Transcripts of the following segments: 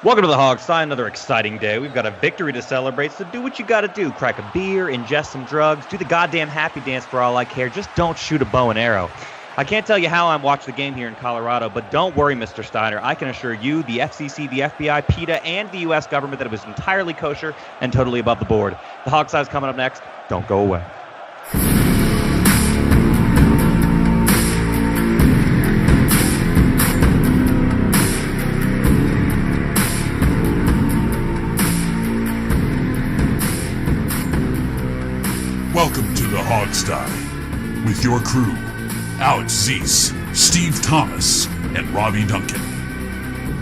Welcome to the Hog Side, another exciting day. We've got a victory to celebrate, so do what you gotta do. Crack a beer, ingest some drugs, do the goddamn happy dance for all I care. Just don't shoot a bow and arrow. I can't tell you how I'm watching the game here in Colorado, but don't worry, Mr. Steiner. I can assure you, the FCC, the FBI, PETA, and the U.S. government that it was entirely kosher and totally above the board. The Hog Side is coming up next. Don't go away. Welcome to the Hogsty with your crew, Alex Zeese, Steve Thomas, and Robbie Duncan.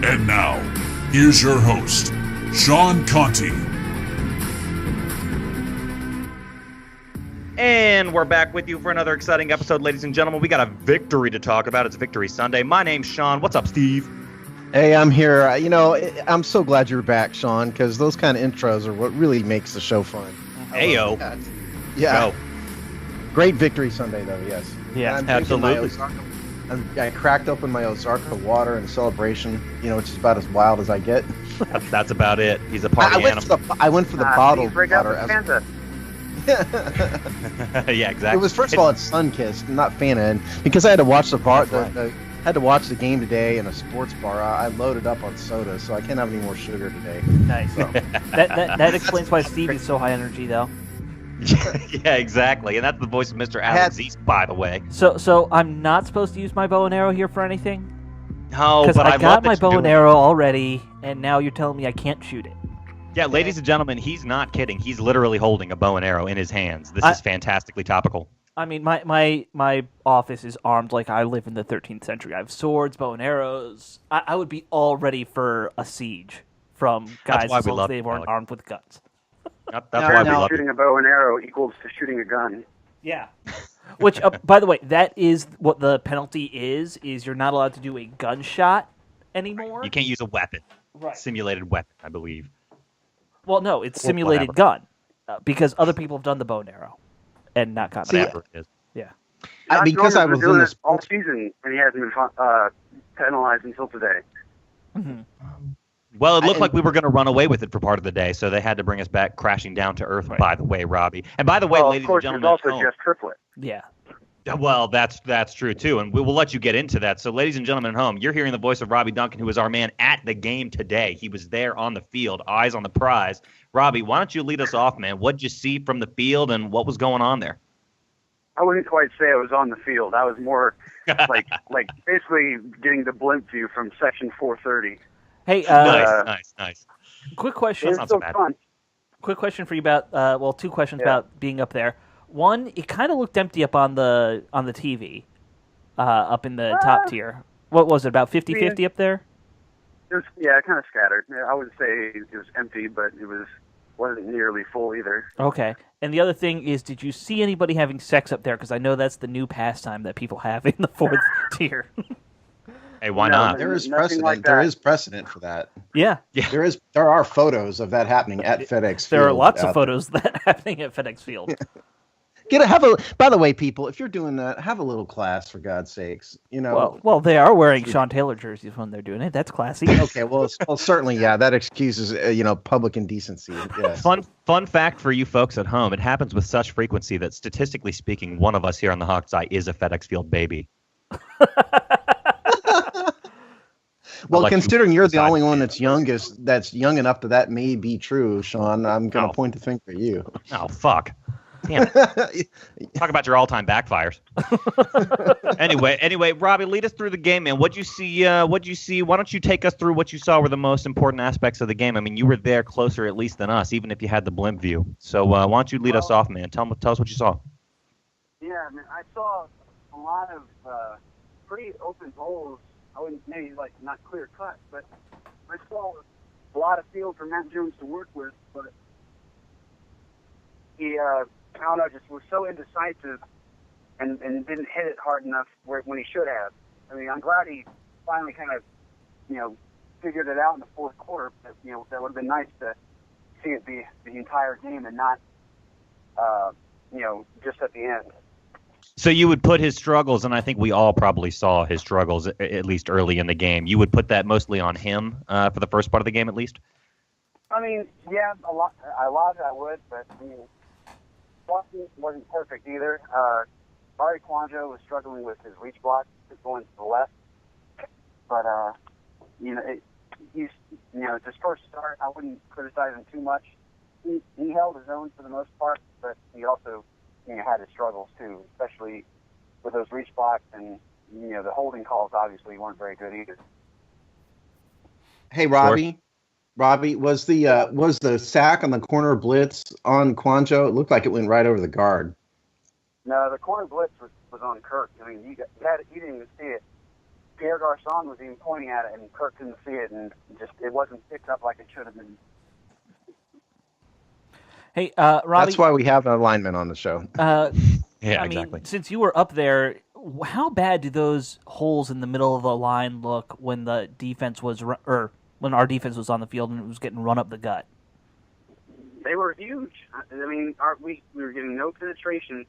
And now, here's your host, Sean Conti. And we're back with you for another exciting episode, ladies and gentlemen. We got a victory to talk about. It's Victory Sunday. My name's Sean. What's up, Steve? Hey, I'm here. I'm so glad you're back, Sean, because those kind of intros are what really makes the show fun. Ayo. Yeah. Go. Great Victory Sunday, though, yes. Yeah, I'm absolutely. I cracked open my Ozarka water in celebration, which is about as wild as I get. That's about it. He's a party animal. I went for the bottled break out water. the Fanta. Yeah, exactly. It was, first of all, it's Sunkist, not Fanta. And because I had to watch had to watch the game today in a sports bar, I loaded up on soda, so I can't have any more sugar today. Nice. So. that explains why Steve is so high energy, though. Yeah, exactly. And that's the voice of Mr. Alex Zeese, by the way. So I'm not supposed to use my bow and arrow here for anything? No, because but I love got that my you're bow and doing arrow already, and now you're telling me I can't shoot it. Yeah, ladies and gentlemen, he's not kidding. He's literally holding a bow and arrow in his hands. This is fantastically topical. I mean, my office is armed like I live in the 13th century. I have swords, bow and arrows. I would be all ready for a siege from guys as long as they weren't armed with guns. That's why we love shooting a bow and arrow equals to shooting a gun. Yeah. Which, by the way, that is what the penalty is you're not allowed to do a gunshot anymore. You can't use a weapon. Right. Simulated weapon, I believe. Well, no, it's simulated gun because other people have done the bow and arrow and not gotten it. Whatever it is. Yeah. Because I was in this all season and he hasn't been penalized until today. Mm-hmm. Well, it looked like we were going to run away with it for part of the day, so they had to bring us back crashing down to earth, by the way, Robbie. And by the way, ladies and gentlemen. Of course, there's also just triplet. Yeah. Well, that's true, too, and we will let you get into that. So, ladies and gentlemen at home, you're hearing the voice of Robbie Duncan, who was our man at the game today. He was there on the field, eyes on the prize. Robbie, why don't you lead us off, man? What did you see from the field, and what was going on there? I wouldn't quite say I was on the field. I was more like basically getting the blimp view from section 430. Hey, nice. Quick question. It was so fun. Quick question for you about two questions about being up there. One, it kind of looked empty up on the TV, up in the top tier. What was it, about 50-50 up there? It was, kind of scattered. I wouldn't say it was empty, but it wasn't nearly full either. Okay. And the other thing is, did you see anybody having sex up there? Because I know that's the new pastime that people have in the fourth tier. Hey, why not? There is precedent. Like there is precedent for that. Yeah. There are photos of that happening at FedEx Field. There are lots of photos that happening at FedEx Field. By the way, people, if you're doing that, have a little class, for God's sakes. Well, they are wearing Sean Taylor jerseys when they're doing it. That's classy. Okay, well, certainly, yeah, that excuses, public indecency. Yes. Fun fact for you folks at home: it happens with such frequency that, statistically speaking, one of us here on the Hawk's Eye is a FedEx Field baby. Well, considering you're the only one that's young enough that may be true, Sean, I'm going to point the finger at you. Oh, fuck. Damn it. Talk about your all-time backfires. Anyway, Robbie, lead us through the game, man. What'd you see? Why don't you take us through what you saw were the most important aspects of the game? I mean, you were there closer at least than us, even if you had the blimp view. So why don't you lead us off, man? Tell us what you saw. Yeah, I mean, I saw a lot of pretty open holes. I wouldn't maybe not clear cut, but I saw a lot of field for Matt Jones to work with. But he, I don't know, just was so indecisive and didn't hit it hard enough when he should have. I mean, I'm glad he finally kind of, figured it out in the fourth quarter. But, that would have been nice to see it be the entire game and not, just at the end. So you would put his struggles, and I think we all probably saw his struggles at least early in the game. You would put that mostly on him for the first part of the game, at least. I mean, yeah, a lot I would, but I mean, blocking wasn't perfect either. Ari Kwanjo was struggling with his reach block, going to the left, but he's it's his first start. I wouldn't criticize him too much. He held his own for the most part, but he also had his struggles too, especially with those reach blocks, and the holding calls obviously weren't very good either. Hey, Robbie. Robbie, was the sack on the corner blitz on Kwanjo? It looked like it went right over the guard. No, the corner blitz was on Kirk. I mean, you didn't even see it. Pierre Garçon was even pointing at it, and Kirk didn't see it, and it wasn't picked up like it should have been. Hey, Robbie. That's why we have an alignment on the show. Yeah, exactly. Since you were up there, how bad do those holes in the middle of the line look when the defense was, or when our defense was on the field and it was getting run up the gut? They were huge. I mean, we were getting no penetration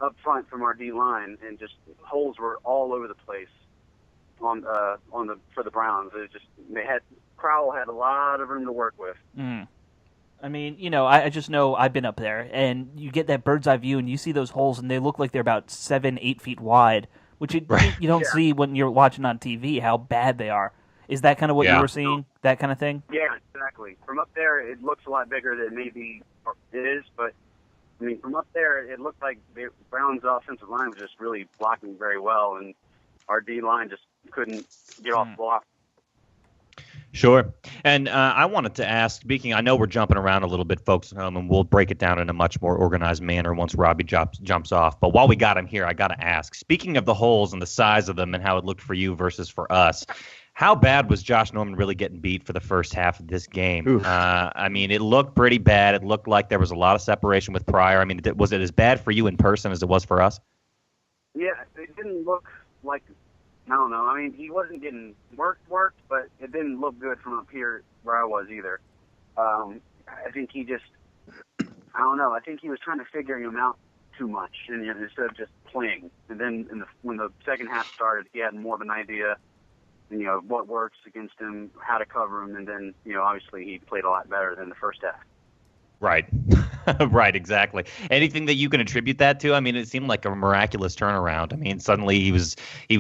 up front from our D line, and just holes were all over the place for the Browns. Crowell had a lot of room to work with. Mm. I mean, I just know I've been up there, and you get that bird's eye view, and you see those holes, and they look like they're about 7-8 feet wide, which you don't see when you're watching on TV how bad they are. Is that kind of what you were seeing, that kind of thing? Yeah, exactly. From up there, it looks a lot bigger than maybe it is, but I mean, from up there, it looked like the Browns' offensive line was just really blocking very well, and our D line just couldn't get off block. Sure. And I wanted to ask, I know we're jumping around a little bit, folks at home, and we'll break it down in a much more organized manner once Robbie jumps off. But while we got him here, I got to ask, speaking of the holes and the size of them and how it looked for you versus for us, how bad was Josh Norman really getting beat for the first half of this game? I mean, it looked pretty bad. It looked like there was a lot of separation with Pryor. I mean, was it as bad for you in person as it was for us? Yeah, it didn't look like, I don't know. I mean, he wasn't getting worked, but it didn't look good from up here where I was either. I think he just, I don't know. I think he was trying to figure him out too much instead of just playing. And then when the second half started, he had more of an idea, what works against him, how to cover him, and then, obviously he played a lot better than the first half. Right. Right, exactly. Anything that you can attribute that to? I mean, it seemed like a miraculous turnaround. I mean, suddenly he was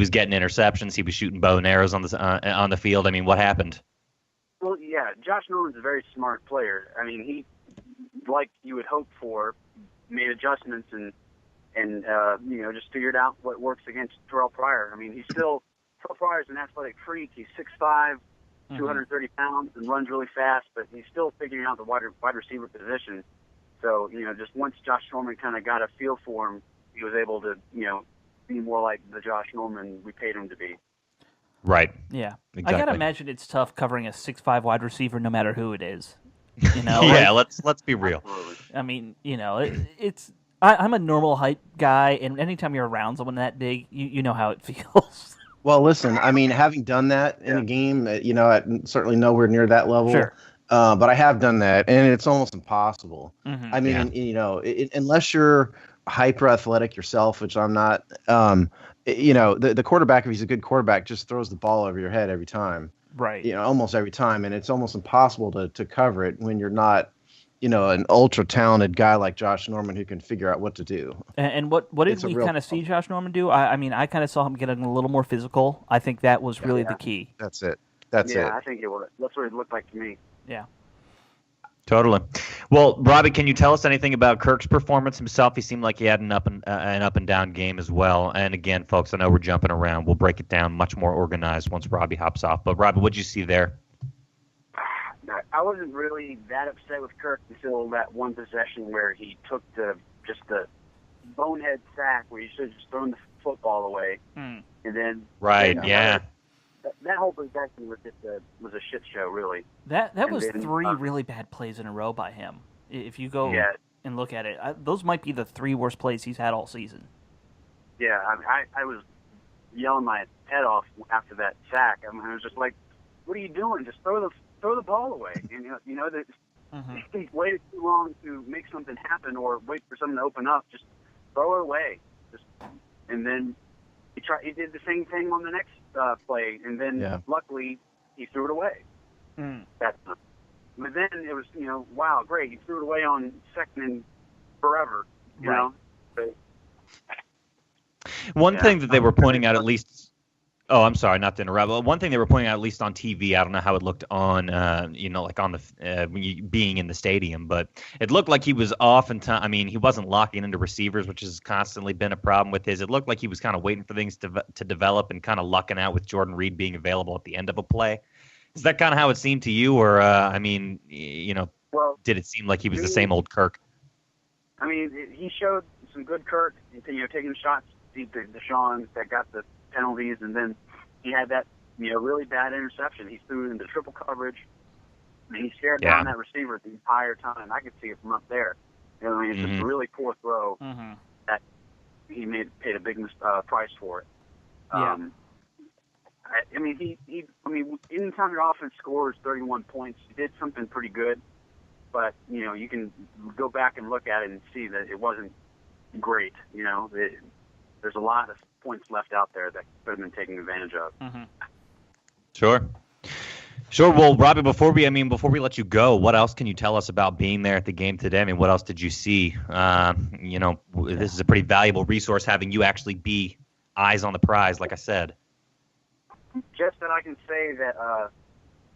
getting interceptions, he was shooting bow and arrows on the field. I mean, what happened? Well, yeah, Josh Norman's a very smart player. I mean, he, like you would hope for, made adjustments and just figured out what works against Terrell Pryor. I mean, Terrell Pryor's an athletic freak. He's 6'5", 230 pounds, and runs really fast, but he's still figuring out the wide receiver position. So, just once Josh Norman kind of got a feel for him, he was able to, be more like the Josh Norman we paid him to be. Right. Yeah. Exactly. I got to imagine it's tough covering a 6'5" wide receiver no matter who it is. Yeah, let's be real. Absolutely. I mean, I'm a normal height guy, and anytime you're around someone that big, you know how it feels. Well, listen, I mean, having done that in a game, at certainly nowhere near that level. Sure. But I have done that, and it's almost impossible. Mm-hmm. I mean, unless you're hyper athletic yourself, which I'm not, the quarterback, if he's a good quarterback, just throws the ball over your head every time. Right. Almost every time, and it's almost impossible to cover it when you're not, an ultra talented guy like Josh Norman who can figure out what to do. And what did we kind of see Josh Norman do? I mean, I kind of saw him getting a little more physical. I think that was really the key. That's it. I think it was. That's what it looked like to me. Yeah. Totally. Well, Robbie, can you tell us anything about Kirk's performance himself? He seemed like he had an up and down game as well. And again, folks, I know we're jumping around. We'll break it down much more organized once Robbie hops off. But Robbie, what did you see there? I wasn't really that upset with Kirk until that one possession where he took the bonehead sack where he should have just thrown the football away. And then that whole possession was a shit show, really. That was three really bad plays in a row by him. If you go and look at it, those might be the three worst plays he's had all season. Yeah, I was yelling my head off after that sack. I mean, I was just like, "What are you doing? Just throw the ball away." And that he waited too long to make something happen or wait for something to open up. Just throw it away. And then he did the same thing on the next play, and then luckily he threw it away. But then it was, wow, great, he threw it away on second and forever, you know. But, one thing that they were pointing out, at least. Oh, I'm sorry, not to interrupt. But one thing they were pointing out, at least on TV, I don't know how it looked on, like on the being in the stadium, but it looked like he was I mean, he wasn't locking into receivers, which has constantly been a problem with his. It looked like he was kind of waiting for things to develop and kind of lucking out with Jordan Reed being available at the end of a play. Is that kind of how it seemed to you, or did it seem like he was the same old Kirk? I mean, he showed some good Kirk, taking shots deep to Deshaun that got the penalties, and then he had that really bad interception. He threw it into triple coverage, and he stared down that receiver the entire time. I could see it from up there. It's just a really poor throw that he paid a big price for it. Anytime your offense scores 31 points, you did something pretty good, but you can go back and look at it and see that it wasn't great. There's a lot of points left out there that could have been taken advantage of. Sure. Well, Robbie, before we let you go, what else can you tell us about being there at the game today? I mean, what else did you see? This is a pretty valuable resource, having you actually be eyes on the prize, like I said. Just that I can say that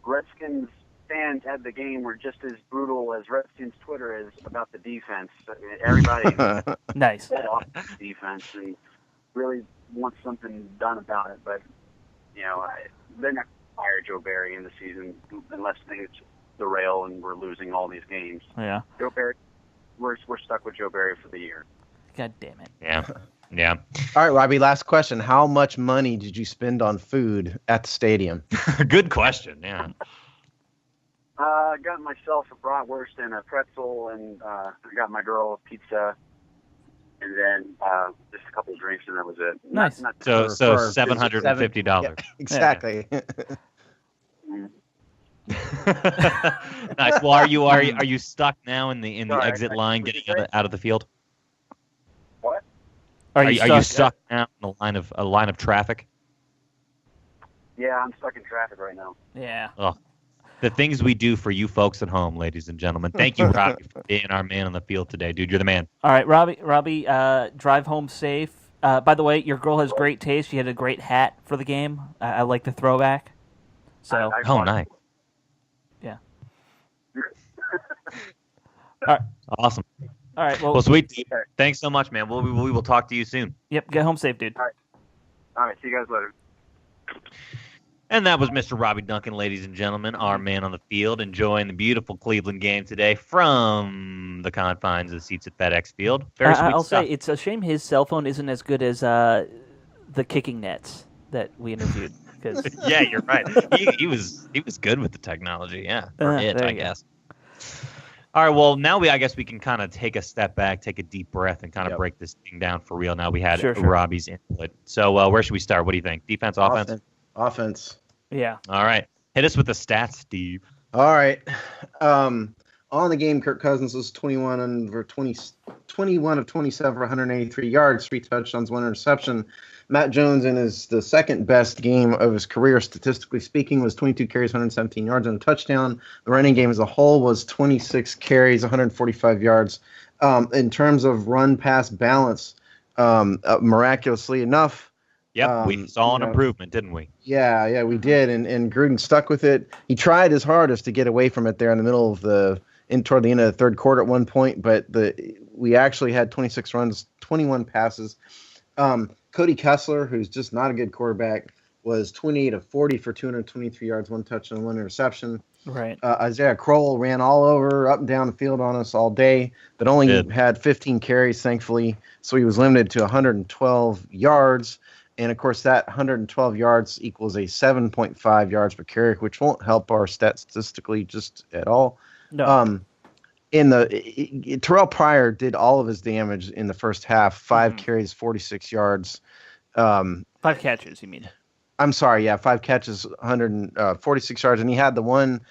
Redskins fans at the game were just as brutal as Redskins Twitter is about the defense. Everybody nice off the defense. They really want something done about it, but they're not going to fire Joe Barry in the season unless things derail and we're losing all these games. Yeah, Joe Barry, we're stuck with Joe Barry for the year. God damn it. Yeah. All right, Robbie, last question. How much money did you spend on food at the stadium? Good question, yeah. I got myself a bratwurst and a pretzel, and I got my girl a pizza, and then just a couple of drinks, and that was it. Nice. So $750. Yeah, exactly. Nice. Well, are you stuck now in the exit line getting out of the field? What? Are you stuck now in a line of traffic? Yeah, I'm stuck in traffic right now. Yeah. Oh, the things we do for you folks at home, ladies and gentlemen. Thank you, Robbie, for being our man on the field today, dude. You're the man. All right, Robbie, drive home safe. By the way, your girl has great taste. She had a great hat for the game. I like the throwback. So. Nice. Yeah. All right. Awesome. All right. Well, sweet. Dude. Thanks so much, man. We will talk to you soon. Yep. Get home safe, dude. All right. See you guys later. And that was Mr. Robbie Duncan, ladies and gentlemen, our man on the field, enjoying the beautiful Cleveland game today from the confines of the seats at FedEx Field. Very sweet I'll stuff. say it's a shame his cell phone isn't as good as the kicking nets that we interviewed. Yeah, you're right. He was good with the technology. Yeah, I guess. All right, well, now I guess we can kind of take a step back, take a deep breath, and kind of break this thing down for real. Now we had Robbie's input. So where should we start? What do you think? Defense, offense? Offense. Yeah. All right. Hit us with the stats, Steve. All right. On the game, Kirk Cousins was 21 of 27 for 183 yards, 3 touchdowns, 1 interception. Matt Jones, in the second best game of his career, statistically speaking, was 22 carries, 117 yards, and a touchdown. The running game as a whole was 26 carries, 145 yards. In terms of run-pass balance, miraculously enough, yep, we saw an improvement, didn't we? Yeah, we did, and Gruden stuck with it. He tried his hardest to get away from it there in the middle of toward the end of the third quarter at one point, but we actually had 26 runs, 21 passes. Cody Kessler, who's just not a good quarterback, was 28 of 40 for 223 yards, 1 touchdown, 1 interception. Right. Isaiah Crowell ran all over, up and down the field on us all day, but only had 15 carries, thankfully, so he was limited to 112 yards. And, of course, that 112 yards equals a 7.5 yards per carry, which won't help our stat statistically just at all. No. Terrell Pryor did all of his damage in the first half, 5 carries, 46 yards. 5 catches, you mean? I'm sorry, 5 catches, 146 yards. And he had the one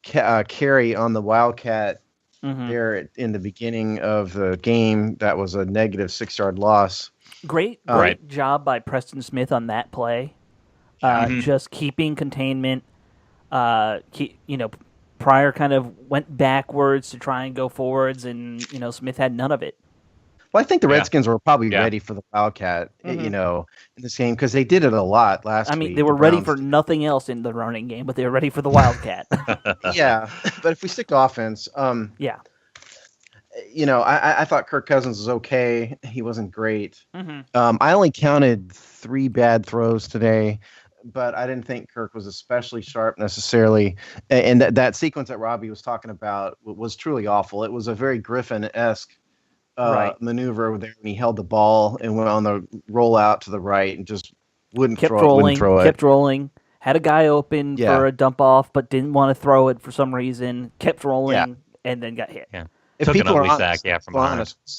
carry on the Wildcat there in the beginning of the game. That was a negative 6-yard loss. Great job by Preston Smith on that play. Just keeping containment. Pryor kind of went backwards to try and go forwards, and Smith had none of it. Well, I think the Redskins were probably ready for the Wildcat, in this game because they did it a lot last week. I mean, they were ready for nothing else in the running game, but they were ready for the Wildcat. Yeah, but if we stick to offense, I thought Kirk Cousins was okay. He wasn't great. I only counted 3 bad throws today, but I didn't think Kirk was especially sharp necessarily. And that sequence that Robbie was talking about was truly awful. It was a very Griffin-esque maneuver there when he held the ball and went on the rollout to the right and just wouldn't throw it. Kept rolling. Had a guy open for a dump off, but didn't want to throw it for some reason. Kept rolling and then got hit. Yeah. If people are honest,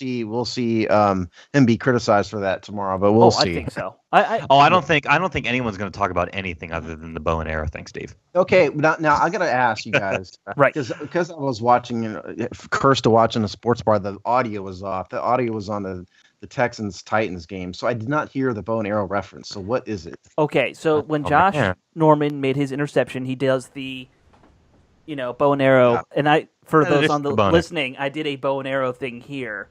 we'll see him be criticized for that tomorrow, but we'll see. I think so. I don't think anyone's going to talk about anything other than the bow and arrow thing, Steve. Okay, now I got to ask you guys, right? Because I was watching, cursed to watch in a sports bar. The audio was off. The audio was on the Texans Titans game, so I did not hear the bow and arrow reference. So what is it? Okay, so when Josh Norman made his interception, he does the bow and arrow, and for those on the listening, I did a bow and arrow thing here,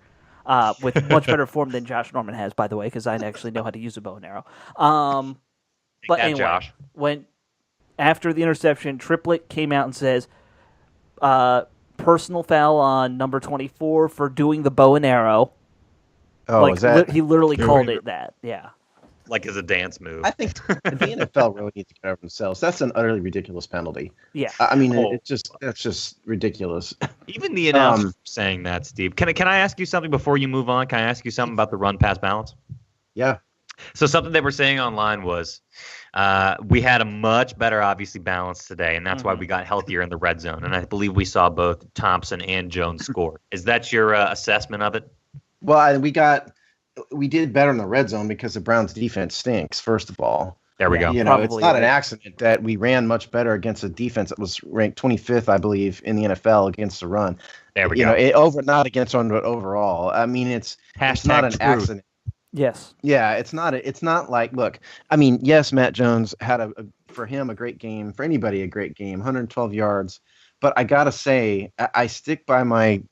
with much better form than Josh Norman has, by the way, because I actually know how to use a bow and arrow. But anyway, Josh. When after the interception, Triplett came out and says, personal foul on number 24 for doing the bow and arrow. Oh, is that? He literally called it that. Yeah. Like as a dance move. I think the NFL really needs to get over themselves. That's an utterly ridiculous penalty. Yeah. I mean, that's just ridiculous. Even the announcer saying that, Steve. Can I ask you something before you move on? Can I ask you something about the run pass balance? Yeah. So something they were saying online was we had a much better, obviously, balance today, and that's why we got healthier in the red zone. And I believe we saw both Thompson and Jones score. Is that your assessment of it? Well, we did better in the red zone because the Browns' defense stinks, first of all. There we go. It's not an accident that we ran much better against a defense that was ranked 25th, I believe, in the NFL against the run. There we go. Not against run, but overall. I mean, it's not an accident. Yes. Yeah, it's not like, look, I mean, yes, Matt Jones had for him a great game, for anybody a great game, 112 yards. But I got to say, I stick by my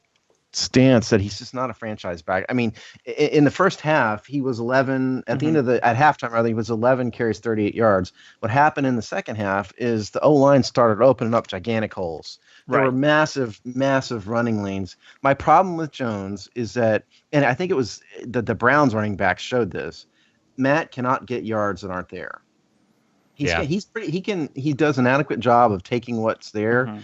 stance that he's just not a franchise back. I mean, in the first half, he was 11 at the end of at halftime, rather, he was 11 carries, 38 yards. What happened in the second half is the O-line started opening up gigantic holes. There were massive, massive running lanes. My problem with Jones is that, and I think it was the Browns running back showed this, Matt cannot get yards that aren't there. He does an adequate job of taking what's there.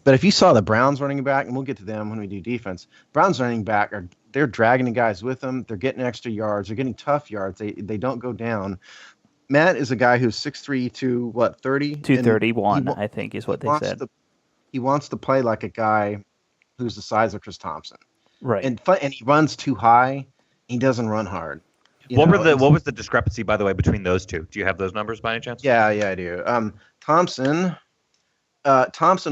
But if you saw the Browns running back, and we'll get to them when we do defense, Browns running back they're dragging the guys with them. They're getting extra yards. They're getting tough yards. They don't go down. Matt is a guy who's 6'3" to 30? 231, I think is what they said. He wants to play like a guy who's the size of Chris Thompson. Right. And he runs too high. He doesn't run hard. What was the discrepancy, by the way, between those two? Do you have those numbers by any chance? Yeah, I do. Thompson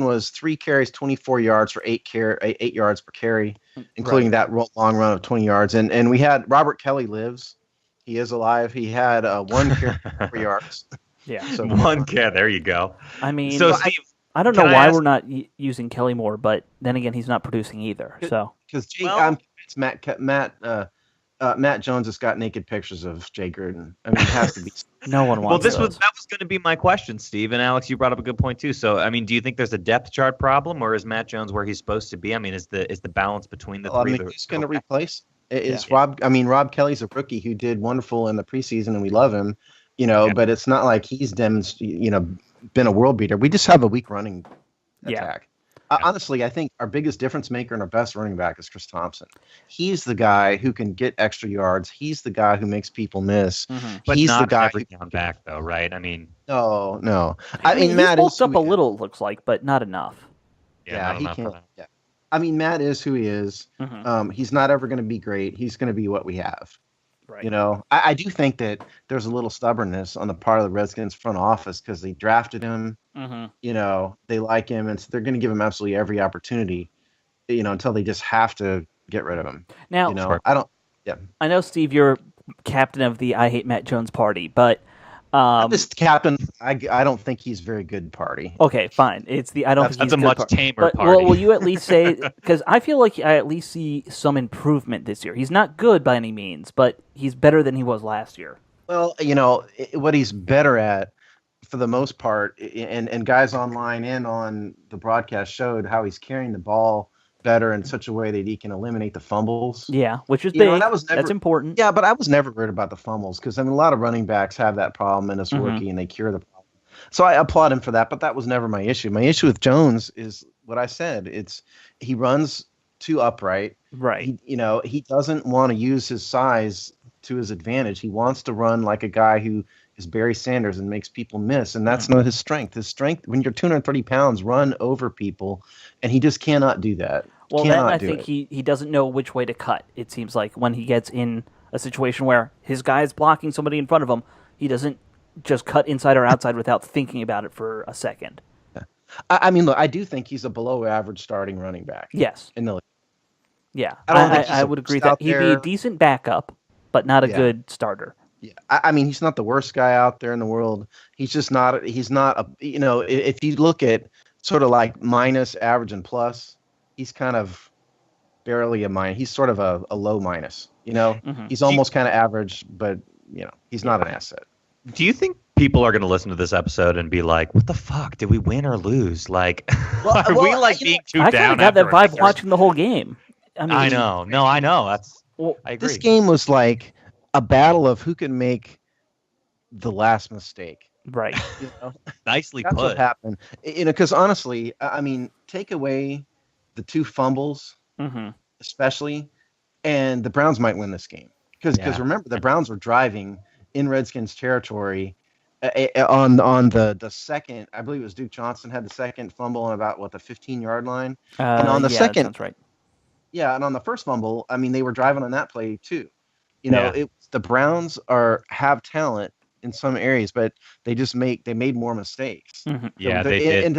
was 3 carries, 24 yards for 8 yards per carry, including that long run of 20 yards. And we had Robert Kelly lives. He is alive. He had 1 carry, 4 yards. Yeah. So 1 carry. There you go. I mean, so Steve, I don't know why we're not using Kelly more, but then again, he's not producing either. So because it's Matt Jones has got naked pictures of Jay Gruden. I mean, it has to be. No one wants. Well, that was going to be my question, Steve, and Alex, you brought up a good point too. So, I mean, do you think there's a depth chart problem, or is Matt Jones where he's supposed to be? I mean, is the balance between the three? I mean, he's going to replace. Rob? I mean, Rob Kelly's a rookie who did wonderful in the preseason, and we love him. But it's not like he's been a world beater. We just have a weak running attack. Honestly, I think our biggest difference maker and our best running back is Chris Thompson. He's the guy who can get extra yards. He's the guy who makes people miss. But he's not the guy every down back, though, right? I mean, no. I mean, Matt is up a little. It looks like, but not enough. Yeah, he can. Yeah. I mean, Matt is who he is. He's not ever going to be great. He's going to be what we have. Right. I do think that there's a little stubbornness on the part of the Redskins front office because they drafted him. They like him, and so they're going to give him absolutely every opportunity, until they just have to get rid of him. Now, I don't. Yeah. I know, Steve, you're captain of the I Hate Matt Jones party, but this captain, I don't think he's very good party. okay, fine. It's the I don't think That's he's a good much part. tamer But party. will you at least say, because I feel like I at least see some improvement this year. He's not good by any means, but he's better than he was last year. Well, what he's better at, for the most part, and guys online and on the broadcast showed how he's carrying the ball better in such a way that he can eliminate the fumbles. Yeah, which is You know, big. that was never- That's important. Yeah, but I was never worried about the fumbles because, I mean, a lot of running backs have that problem and it's Mhm. rookie and they cure the problem. So I applaud him for that, but that was never my issue. My issue with Jones is what I said. He runs too upright. Right. He doesn't want to use his size to his advantage. He wants to run like a guy who is Barry Sanders and makes people miss, and that's not his strength. His strength, when you're 230 pounds, run over people, and he just cannot do that. Well, then Cannot I do think it. he doesn't know which way to cut. It seems like when he gets in a situation where his guy is blocking somebody in front of him, he doesn't just cut inside or outside without thinking about it for a second. I mean, look, I do think he's a below-average starting running back. Yes. In the league. Yeah. I don't think he's I a would agree worst that out he'd be a there. decent backup, but not a Yeah. good starter. Yeah, I mean, he's not the worst guy out there in the world. He's just not. He's not a. If you look at sort of like minus, average, and plus, he's kind of barely a minus. He's sort of a low minus. Mhm. He's almost kind of average, but he's not an asset. Do you think people are going to listen to this episode and be like, "What the fuck? Did we win or lose? Like, are we like being too I kind down?" of got that after vibe a- watching the whole game. I mean, I know. No, I know. I agree. This game was like a battle of who can make the last mistake. right. Nicely That's what put. happened. Because honestly, I mean, take away the 2 fumbles, hmm especially, and the Browns might win this game. Because Yeah. remember, the Browns were driving in Redskins territory on the second. I believe it was Duke Johnson had the second fumble on about the 15-yard line. And on the yeah, second- that sounds right. Yeah, and on the first fumble, I mean, they were driving on that play too. Yeah. The Browns have talent in some areas, but they made more mistakes. Mhm. Yeah, So they did. And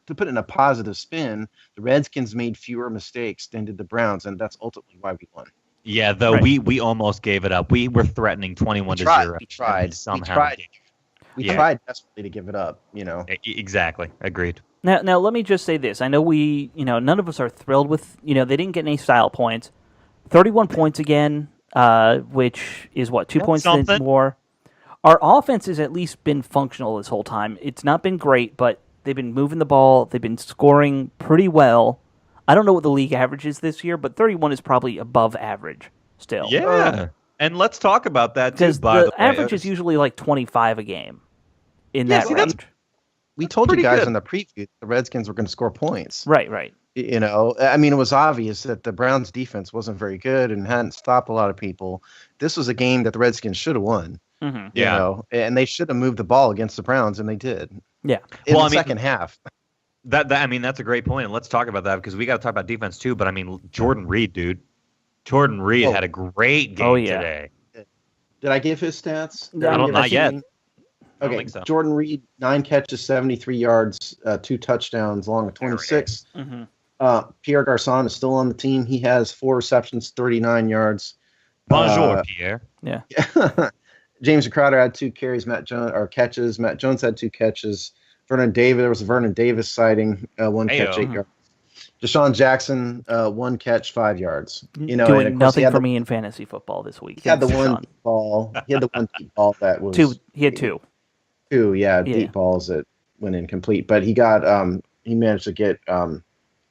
to put it in a positive spin, the Redskins made fewer mistakes than did the Browns, and that's ultimately why we won. Yeah, though Right. we almost gave it up. We were threatening 21-0. We tried. and somehow We Yeah. tried desperately to give it up. Exactly. Agreed. Now let me just say this. I know none of us are thrilled with, they didn't get any style points. 31 points again, which is 2 That's points something. more. Our offense has at least been functional this whole time. It's not been great, but they've been moving the ball. They've been scoring pretty well. I don't know what the league average is this year, but 31 is probably above average still. Yeah. And let's talk about that too. Because By the the way, average is usually like 25 a game in Yeah, that see, that's- range. We told you pretty guys good. in the preview the Redskins were going to score points. Right. I mean, it was obvious that the Browns' defense wasn't very good and hadn't stopped a lot of people. This was a game that the Redskins should have won. hmm Yeah. And they should have moved the ball against the Browns, and they did. Yeah. In Well, the I mean- second half. That's a great point, and let's talk about that because we got to talk about defense too. But I mean, Jordan Reed, dude. Jordan Reed Oh. had a great game Oh, yeah. today. Did I give his stats? I don't- not yet. I don't Okay, think so. Jordan Reed, 9 catches, 73 yards, 2 touchdowns, along with 26. hmm Pierre Garçon is still on the team. He has 4 receptions, 39 yards. Bonjour, Pierre. Yeah. James Crowder had 2 carries. Matt Jones had 2 catches. There was a Vernon Davis sighting, 1 catch, Ayo. 8 yards. Deshaun Jackson, 1 catch, 5 yards. And of Doing course, he nothing had for the- me in fantasy football this week. He had the Thanks, one Sean. deep ball. He had the one deep ball that was He had 2. 2, Yeah. deep balls that went incomplete. But he got he managed to get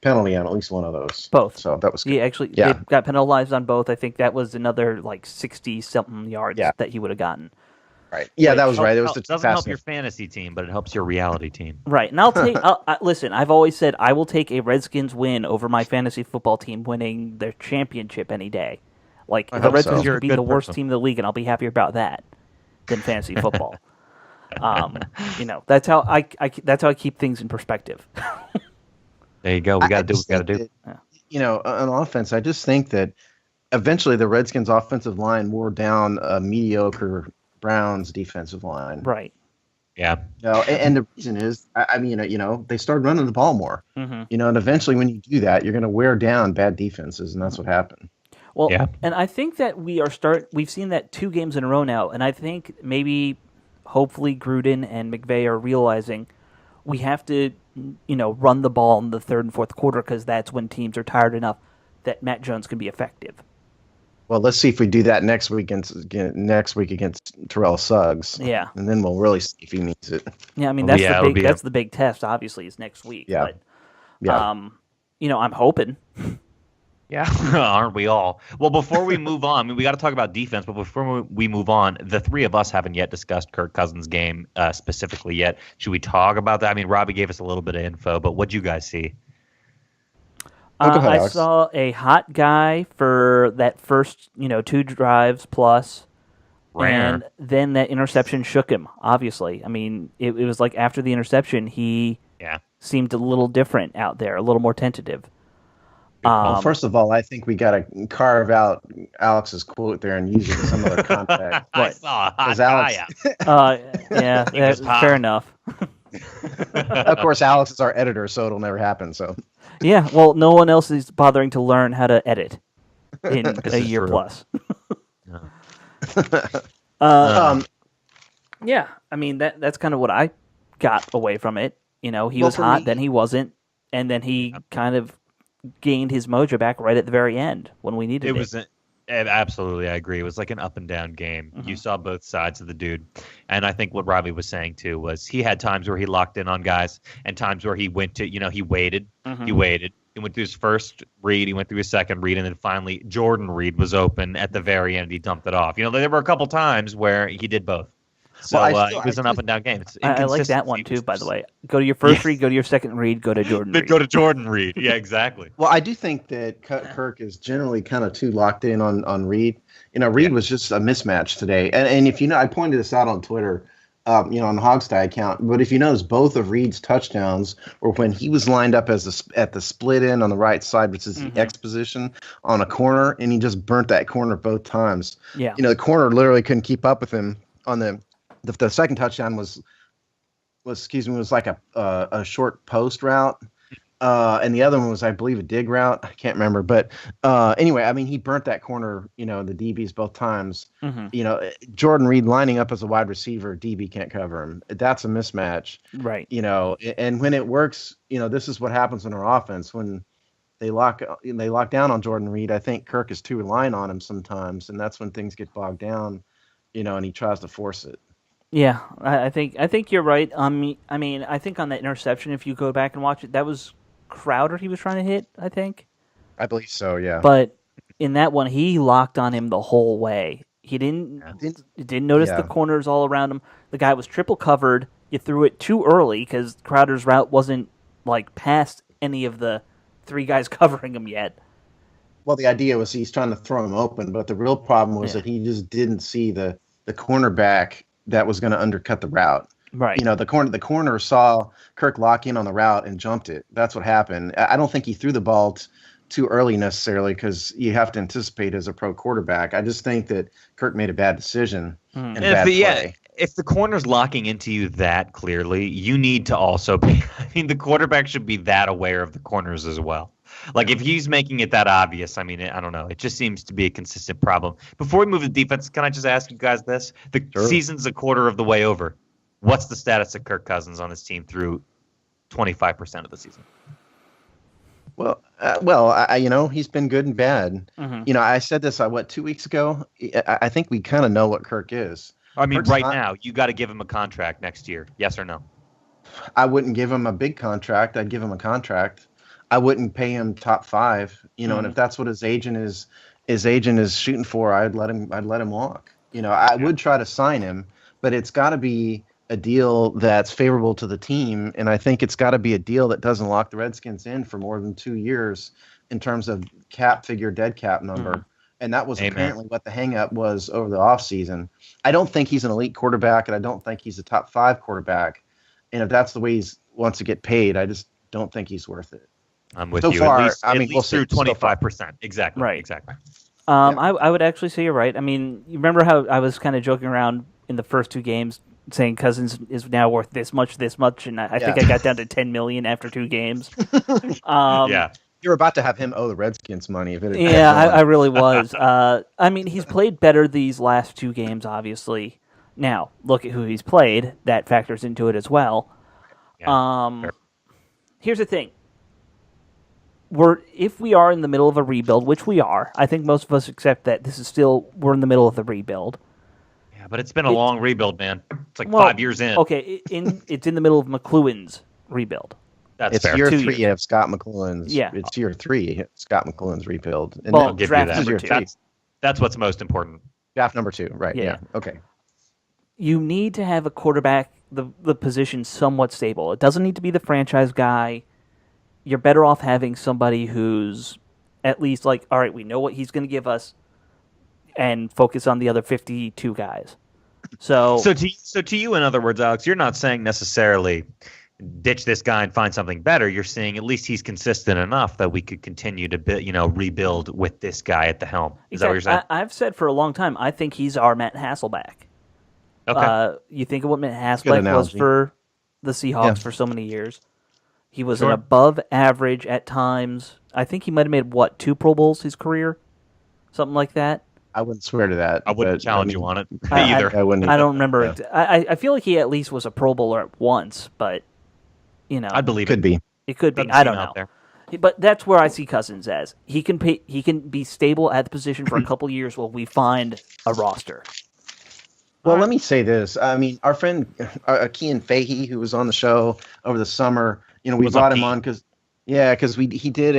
penalty on at least one of those. Both. So that was good. He actually Yeah. they got penalized on both. I think that was another 60-something yards Yeah. that he would have gotten. Right. Yeah, that was right. It was the doesn't help pass. your fantasy team, but it helps your reality team. Right, and listen, I've always said I will take a Redskins win over my fantasy football team winning their championship any day. Like, I the hope so. Redskins You're could a be good the worst person. team in the league, and I'll be happier about that than fantasy football. That's how I keep things in perspective. There you go. We got to do what we got to do. On offense, I just think that eventually the Redskins' offensive line wore down a mediocre Browns defensive line. Right. Yeah. And the reason is, they started running the ball more. hmm And eventually when you do that, you're going to wear down bad defenses, and that's what happened. Well, Yeah. and I think that we've seen that 2 games in a row now, and I think maybe, hopefully, Gruden and McVay are realizing we have to, run the ball in the third and fourth quarter because that's when teams are tired enough that Matt Jones can be effective. Well, let's see if we do that next week against Terrell Suggs. Yeah. And then we'll really see if he needs it. Yeah, I mean, Well, that's the big test, obviously, is next week. Yeah. But, Yeah. I'm hoping. Yeah, aren't we all? Well, before we move on, I mean, we got to talk about defense, but before we move on, the three of us haven't yet discussed Kirk Cousins' game specifically yet. Should we talk about that? I mean, Robbie gave us a little bit of info, but what'd you guys see? Go ahead, I Alex. saw a hot guy for that first, 2 drives plus. Rare. And then that interception shook him, obviously. I mean, it was like after the interception, he seemed a little different out there, a little more tentative. Well, first of all, I think we got to carve out Alex's quote there and use it in some other context. I saw a hot Alex, guy out. Fair enough. of course, Alex is our editor, so it'll never happen. So Yeah, well, no one else is bothering to learn how to edit in a year true. plus. Yeah, I mean, that's kind of what I got away from it. He was for hot, me- then he wasn't, and then he kind of gained his mojo back right at the very end when we needed it. Absolutely, I agree. It was like an up and down game. Mm-hmm. You saw both sides of the dude. And I think what Robbie was saying, too, was he had times where he locked in on guys and times where he went to, he waited. Mm-hmm. He waited. He went through his first read. He went through his second read. And then finally, Jordan Reed was open at the very end. He dumped it off. There were a couple times where he did both. So it was an up and down game. I like that one, too, by the way. Go to your first read, go to your second read, go to Jordan Reed. Go to Jordan Reed. Yeah, exactly. Well, I do think that Kirk is generally kind of too locked in on Reed. Reed was just a mismatch today. And if I pointed this out on Twitter, on the Hogsty account. But if you notice, both of Reed's touchdowns were when he was lined up at the split end on the right side, which is the X position on a corner, and he just burnt that corner both times. Yeah. The corner literally couldn't keep up with him on the second touchdown was like a short post route. And the other one was, I believe, a dig route. I can't remember. But anyway, I mean, he burnt that corner, the DBs both times. Mm-hmm. Jordan Reed lining up as a wide receiver, DB can't cover him. That's a mismatch. Right. And when it works, this is what happens in our offense. When they lock down on Jordan Reed, I think Kirk is too reliant on him sometimes. And that's when things get bogged down, and he tries to force it. Yeah, I think you're right. I mean, I think on that interception, if you go back and watch it, that was Crowder he was trying to hit, I think. I believe so, yeah. But in that one, he locked on him the whole way. He didn't notice the corners all around him. The guy was triple covered. You threw it too early because Crowder's route wasn't past any of the 3 guys covering him yet. Well, the idea was he's trying to throw him open, but the real problem was that he just didn't see the cornerback that was going to undercut the route. Right. The corner saw Kirk lock in on the route and jumped it. That's what happened. I don't think he threw the ball too early necessarily because you have to anticipate as a pro quarterback. I just think that Kirk made a bad decision and a bad play. If the corner's locking into you that clearly, you need to also be – I mean, the quarterback should be that aware of the corners as well. If he's making it that obvious, I mean, I don't know. It just seems to be a consistent problem. Before we move to defense, can I just ask you guys this? The season's a quarter of the way over. What's the status of Kirk Cousins on his team through 25% of the season? Well, he's been good and bad. Mm-hmm. I said this, 2 weeks ago? I think we kind of know what Kirk is. I mean, Kirk's now, you got to give him a contract next year. Yes or no? I wouldn't give him a big contract. I'd give him a contract. I wouldn't pay him top 5, and if that's what his agent is shooting for, I'd let him walk. I would try to sign him, but it's got to be a deal that's favorable to the team, and I think it's got to be a deal that doesn't lock the Redskins in for more than 2 years in terms of dead cap number. And that was apparently what the hang-up was over the offseason. I don't think he's an elite quarterback, and I don't think he's a top 5 quarterback. And if that's the way he wants to get paid, I just don't think he's worth it. I'm with so you. Far, at least through 25%. Exactly. Right. Exactly. I would actually say you're right. I mean, you remember how I was kind of joking around in the first 2 games saying Cousins is now worth this much, and I think I got down to $10 million after 2 games. Yeah. You were about to have him owe the Redskins money if it had Yeah, kept going. I really was. I mean, he's played better these last 2 games, obviously. Now, look at who he's played. That factors into it as well. Yeah, Here's the thing. If we are in the middle of a rebuild, which we are, I think most of us accept that we're in the middle of the rebuild. yeah, but it's been a long rebuild, man. It's like Well, 5 years in. Okay, it's in the middle of McLuhan's rebuild. That's It's fair. year 2 3 years. of Scott McClellan's. Yeah. It's year 3 Scott McClellan's rebuild. And Well, I'll give you draft that. number Year 2. three. That's what's most important. Draft number 2, right? Yeah. Yeah. Okay. You need to have a quarterback, the position somewhat stable. It doesn't need to be the franchise guy. You're better off having somebody who's at least like, all right, we know what he's going to give us, and focus on the other 52 guys. So to you, in other words, Alex, you're not saying necessarily ditch this guy and find something better. You're saying at least he's consistent enough that we could continue to rebuild with this guy at the helm. Is that what you're saying? I've said for a long time, I think he's our Matt Hasselbeck. Okay. You think of what Matt Good Hasselbeck was analogy. for the Seahawks Yeah. for so many years. He was Sure. an above average at times. I think he might have made 2 Pro Bowls his career, something like that. I wouldn't swear to that. I wouldn't but, challenge mean, you on it I- either. I wouldn't. I don't remember. Yeah. I feel like he at least was a Pro Bowler at once, but I believe Could be. it could be. Doesn't I seem don't out know. there. But that's where I see Cousins as he can be stable at the position for a couple years while we find a roster. Well, let me say this. I mean, our friend Kean Fahey, who was on the show over the summer, we Was brought on him on because he did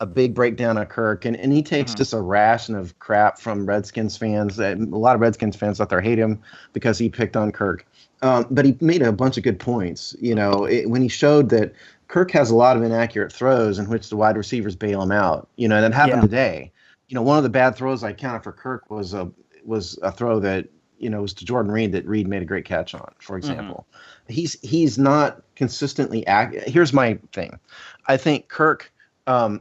a big breakdown of Kirk, and he takes just a ration of crap from Redskins fans. A lot of Redskins fans out there hate him because he picked on Kirk. But he made a bunch of good points. When he showed that Kirk has a lot of inaccurate throws in which the wide receivers bail him out. And that happened today. One of the bad throws I counted for Kirk was a throw that was to Jordan Reed that Reed made a great catch on, for example. He's not consistently accurate. Here's my thing. I think Kirk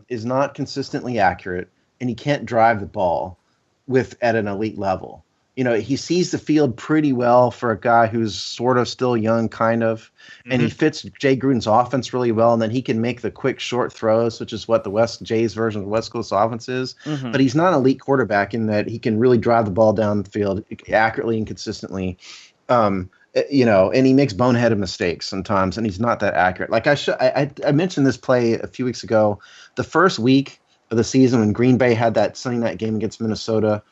is not consistently accurate, and he can't drive the ball at an elite level. He sees the field pretty well for a guy who's sort of still young, kind of, and he fits Jay Gruden's offense really well, and then he can make the quick, short throws, which is what Jay's version of the West Coast offense is. But he's not an elite quarterback in that he can really drive the ball down the field accurately and consistently. And he makes boneheaded mistakes sometimes, and he's not that accurate. Like I mentioned this play a few weeks ago, the first week of the season when Green Bay had that Sunday night game against Minnesota.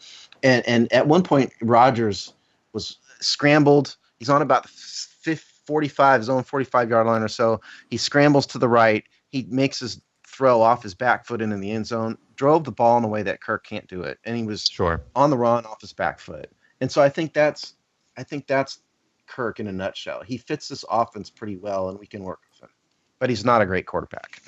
And at one point, Rodgers was scrambled. He's on about his own 45-yard line or so. He scrambles to the right. He makes his throw off his back foot into the end zone, drove the ball in a way that Kirk can't do it. And he was on the run off his back foot. And so I think that's Kirk in a nutshell. He fits this offense pretty well, and we can work with him. But he's not a great quarterback.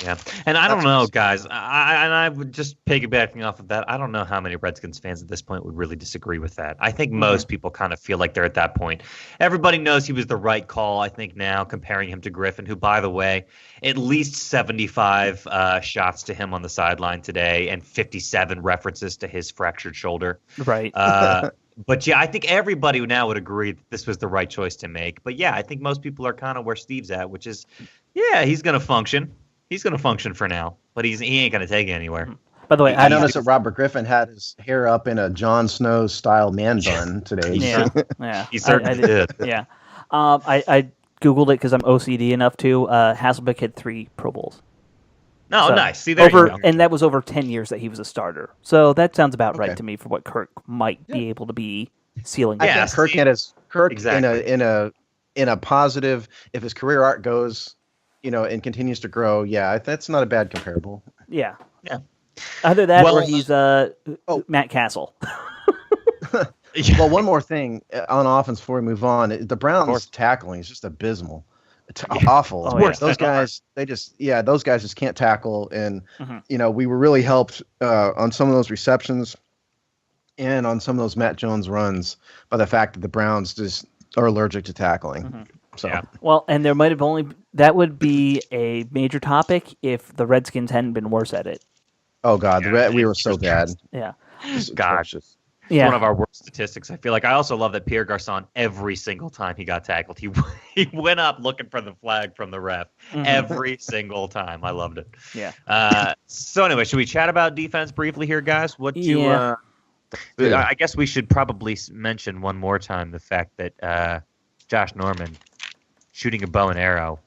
Yeah, and I don't know, guys. I would just piggybacking off of that. I don't know how many Redskins fans at this point would really disagree with that. I think most people kind of feel like they're at that point. Everybody knows he was the right call. I think now comparing him to Griffin, who, by the way, at least 75 shots to him on the sideline today, and 57 references to his fractured shoulder. Right. But yeah, I think everybody now would agree that this was the right choice to make. But yeah, I think most people are kind of where Steve's at, which is, yeah, he's going to function. He's going to function for now, but he ain't going to take it anywhere. By the way, I noticed that Robert Griffin had his hair up in a Jon Snow style man bun today. Yeah. He certainly did. Yeah. I Googled it because I'm OCD enough to. Hasselbeck had 3 Pro Bowls. No, nice. See, there you go. And that was over 10 years that he was a starter. So that sounds about right Okay. to me for what Kirk might be able to be ceiling. I think Kirk had his Exactly. in a positive. If his career arc goes, and continues to grow, that's not a bad comparable. Yeah. Yeah. Either that Well, or he's Matt Castle. Well, one more thing on offense before we move on. The Browns tackling is just abysmal. It's awful. Oh, yeah. Those guys, those guys just can't tackle. And, we were really helped on some of those receptions and on some of those Matt Jones runs by the fact that the Browns just are allergic to tackling. So. Yeah. Well, and there might have that would be a major topic if the Redskins hadn't been worse at it. Oh, God. We were so bad. Yeah. It's Gosh. atrocious. Yeah. one of our worst statistics. I feel like I also love that Pierre Garçon, every single time he got tackled, he went up looking for the flag from the ref every single time. I loved it. Yeah. So anyway, should we chat about defense briefly here, guys? Yeah. I guess we should probably mention one more time the fact that Josh Norman shooting a bow and arrow.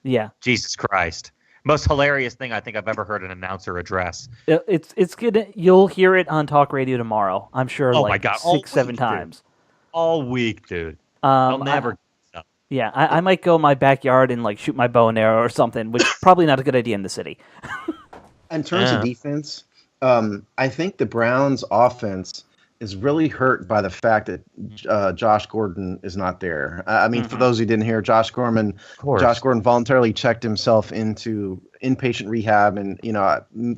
Yeah. Jesus Christ. Most hilarious thing I think I've ever heard an announcer address. It's good. You'll hear it on talk radio tomorrow. I'm sure. Oh like my God. 6-7 times. Dude. All week, dude. I'll never. Yeah, I might go in my backyard and like shoot my bow and arrow or something, which is probably not a good idea in the city. In terms of defense, I think the Browns' offense is really hurt by the fact that Josh Gordon is not there. I mean, for those who didn't hear, Josh Gordon voluntarily checked himself into inpatient rehab, and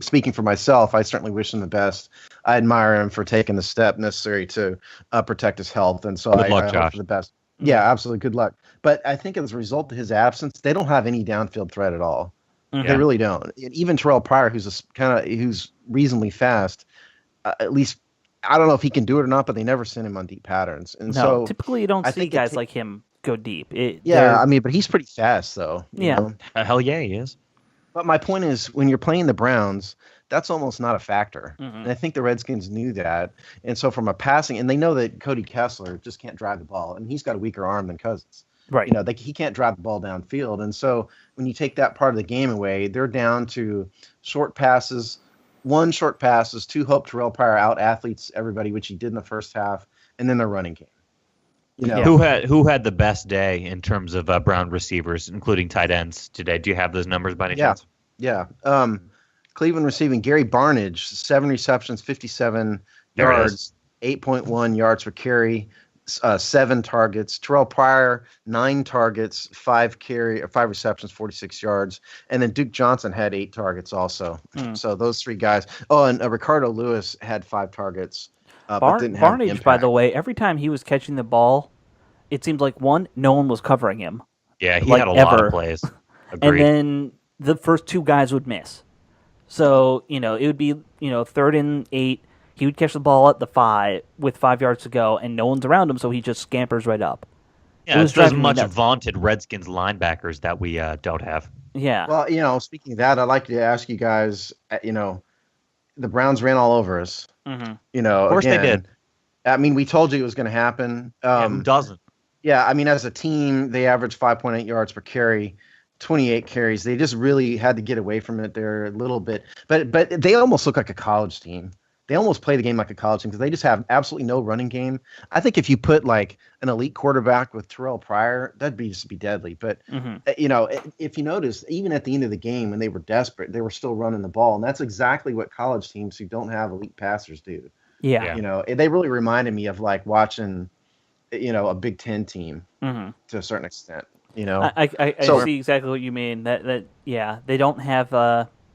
speaking for myself, I certainly wish him the best. I admire him for taking the step necessary to protect his health, and so I hope for the best. Yeah, absolutely. Good luck. But I think as a result of his absence, they don't have any downfield threat at all. They really don't. Even Terrell Pryor, who's reasonably fast, at least. I don't know if he can do it or not, but they never send him on deep patterns. And so typically you don't see guys like him go deep. But he's pretty fast, though. You know? Hell yeah, he is. But my point is, when you're playing the Browns, that's almost not a factor. And I think the Redskins knew that. And so from a passing, and they know that Cody Kessler just can't drive the ball, and he's got a weaker arm than Cousins. Right. He can't drive the ball downfield. And so when you take that part of the game away, they're down to short passes. 1 short passes, 2 Hope Terrell Pryor out athletes everybody, which he did in the first half, and then their running game. Who had the best day in terms of Brown receivers, including tight ends today? Do you have those numbers by any chance? Yeah. Cleveland receiving Gary Barnage, 7 receptions, 57 yards, 8.1 yards per carry, 7 targets. Terrell Pryor, 9 targets, 5 receptions, 46 yards. And then Duke Johnson had 8 targets also. So those 3 guys. Oh, and Ricardo Lewis had 5 targets. But didn't have Barnage, by the way, every time he was catching the ball, it seemed like, no one was covering him. Yeah, he had a lot of plays. And then the first 2 guys would miss. So, it would be, 3rd and 8. He would catch the ball at the 5 with 5 yards to go, and no one's around him, so he just scampers right up. Yeah, it's those much vaunted Redskins linebackers that we don't have. Yeah. Well, speaking of that, I'd like to ask you guys, the Browns ran all over us. Of course they did. I mean, we told you it was going to happen. Who doesn't? Yeah, I mean, as a team, they averaged 5.8 yards per carry. 28 carries. They just really had to get away from it there a little bit. But they almost look like a college team. They almost play the game like a college team because they just have absolutely no running game. I think if you put like an elite quarterback with Terrell Pryor, that'd be deadly. But if you notice, even at the end of the game when they were desperate, they were still running the ball, and that's exactly what college teams who don't have elite passers do. Yeah. They really reminded me of like watching, a Big Ten team to a certain extent. I see exactly what you mean. That they don't have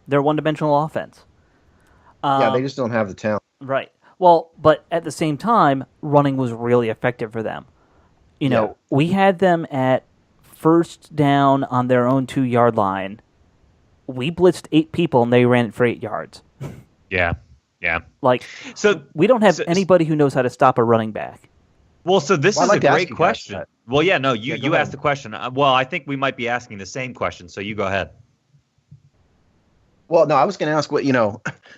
their one-dimensional offense. They just don't have the talent. Right. Well, but at the same time, running was really effective for them. We had them at first down on their own 2-yard line. We blitzed 8 people, and they ran it for 8 yards. Yeah. So we don't have anybody who knows how to stop a running back. Well, so this is a great question. Well, you asked the question. Well, I think we might be asking the same question, so you go ahead. Well, no, I was going to ask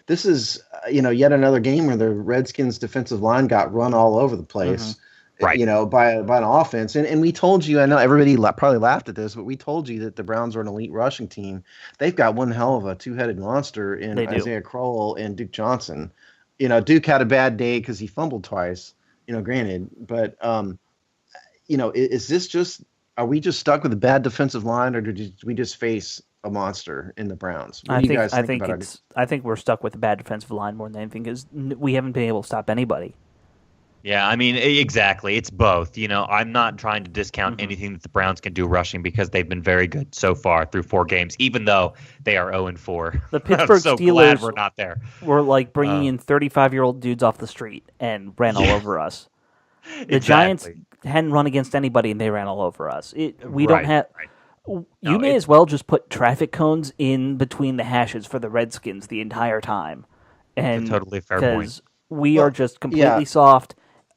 this is, yet another game where the Redskins defensive line got run all over the place, by an offense. And we told you, I know everybody probably laughed at this, but we told you that the Browns are an elite rushing team. They've got one hell of a 2-headed monster in Isaiah Crowell and Duke Johnson. Duke had a bad day because he fumbled twice, granted. But, is this just, are we just stuck with a bad defensive line, or did we just face a monster in the Browns? What do you guys think about it? I think we're stuck with a bad defensive line more than anything because we haven't been able to stop anybody. Yeah, I mean, exactly. It's both. I'm not trying to discount anything that the Browns can do rushing because they've been very good so far through 4 games, even though they are 0-4. The Pittsburgh so Steelers glad we're not there. We're like bringing in 35-year-old dudes off the street and ran all over us. The Giants hadn't run against anybody, and they ran all over us. We don't have. Right. You may as well just put traffic cones in between the hashes for the Redskins the entire time. And totally fair point. we are just completely soft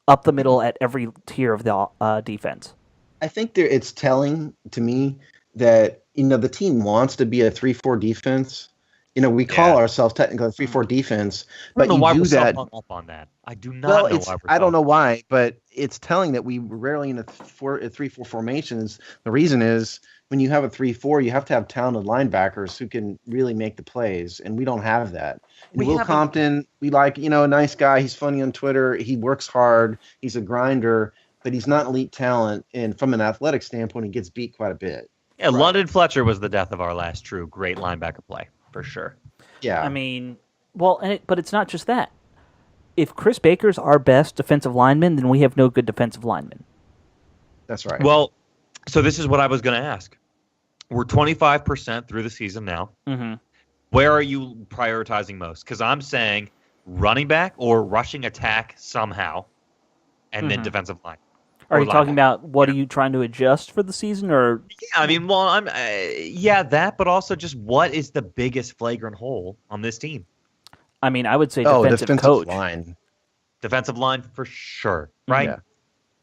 up the middle at every tier of the defense. I think it's telling to me that, the team wants to be a 3-4 defense. We call ourselves technically a 3-4 defense, but I don't know you why do we're that. so hung up on that. I do not know why we're I don't know why, but it's telling that we rarely in a 3-4 formations. The reason is when you have a 3-4, you have to have talented linebackers who can really make the plays, and we don't have that. And Will Compton, we like, a nice guy. He's funny on Twitter. He works hard. He's a grinder, but he's not elite talent. And from an athletic standpoint, he gets beat quite a bit. Yeah, right. London Fletcher was the death of our last true great linebacker play, for sure. Yeah. I mean, but it's not just that. If Chris Baker's our best defensive lineman, then we have no good defensive lineman. That's right. Well, so this is what I was going to ask. We're 25% through the season now. Mm-hmm. Where are you prioritizing most? Because I'm saying running back or rushing attack somehow, and then defensive line. Are you talking about what are you trying to adjust for the season, or? Yeah, I mean, well, that, but also just what is the biggest flagrant hole on this team? I mean, I would say defensive coach. Line. Defensive line for sure, right? Yeah.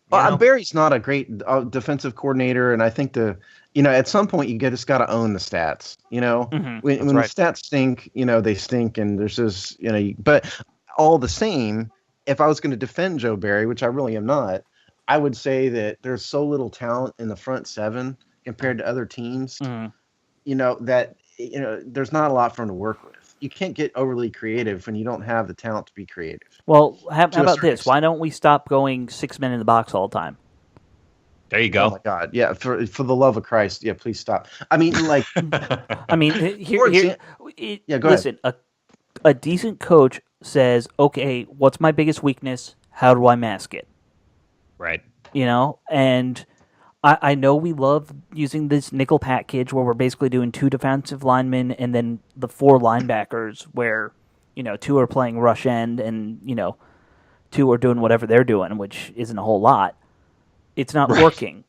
Well, Barry's not a great defensive coordinator, and I think at some point you just got to own the stats. When the stats stink, they stink, and there's this, but all the same, if I was going to defend Joe Barry, which I really am not, I would say that there's so little talent in the front seven compared to other teams, that there's not a lot for him to work with. You can't get overly creative when you don't have the talent to be creative. Well, how about this? Why don't we stop going 6 men in the box all the time? There you go. Oh my God! Yeah, for the love of Christ, yeah, please stop. I mean, like, go listen, ahead. A decent coach says, "Okay, what's my biggest weakness? How do I mask it?" Right. And I know we love using this nickel package where we're basically doing 2 defensive linemen and then the 4 linebackers where, 2 are playing rush end and, 2 are doing whatever they're doing, which isn't a whole lot. It's not working.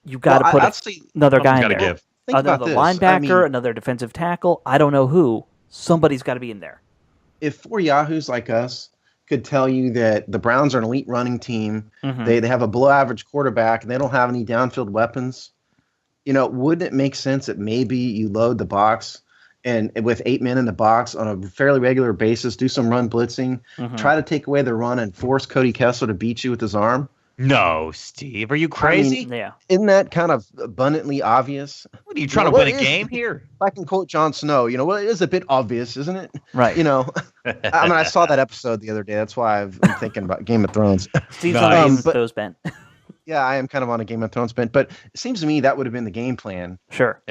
You've got to put another guy in there. Another linebacker, another defensive tackle. I don't know who. Somebody's got to be in there. If 4 yahoos like us could tell you that the Browns are an elite running team, they have a below average quarterback, and they don't have any downfield weapons, wouldn't it make sense that maybe you load the box and with 8 men in the box on a fairly regular basis, do some run blitzing, try to take away the run and force Cody Kessler to beat you with his arm? No, Steve, are you crazy? Yeah. Isn't that kind of abundantly obvious? What are you trying to win a game here? If I can quote Jon Snow, it is a bit obvious, isn't it? Right. I saw that episode the other day. That's why I'm thinking about Game of Thrones. Steve's on Game of Thrones bent. Yeah, I am kind of on a Game of Thrones bent, but it seems to me that would have been the game plan. Sure.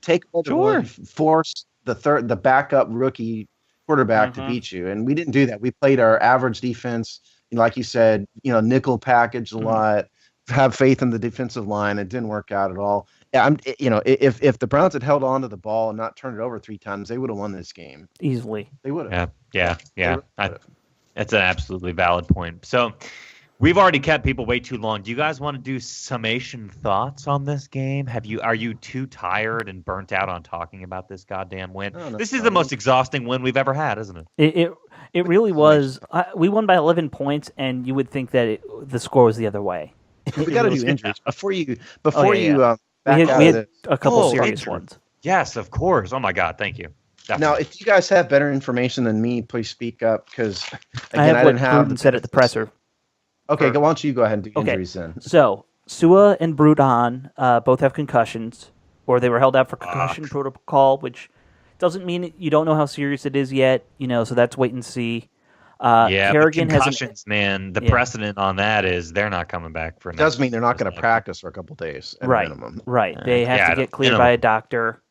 Take over force the backup rookie quarterback to beat you, and we didn't do that. We played our average defense. Like you said, nickel package a lot. Have faith in the defensive line. It didn't work out at all. If the Browns had held on to the ball and not turned it over 3 times, they would have won this game easily. They would have. Yeah. That's an absolutely valid point. So we've already kept people way too long. Do you guys want to do summation thoughts on this game? Are you too tired and burnt out on talking about this goddamn win? This is the most exhausting win we've ever had, isn't it? It really was. We won by 11 points, and you would think that the score was the other way. We got to do injuries before you. We had a couple serious ones. Yes, of course. Oh my God, thank you. Definitely. Now, if you guys have better information than me, please speak up because I didn't have what said at the presser. Okay, why don't you go ahead and do injuries then? So Sua and Brudon both have concussions, or they were held out for concussion protocol, which doesn't mean you don't know how serious it is yet. So that's wait and see. Kerrigan concussions, man. The precedent on that is they're not coming back for. It does mean they're not going to practice for a couple days at minimum. Right. They have to get cleared by a doctor.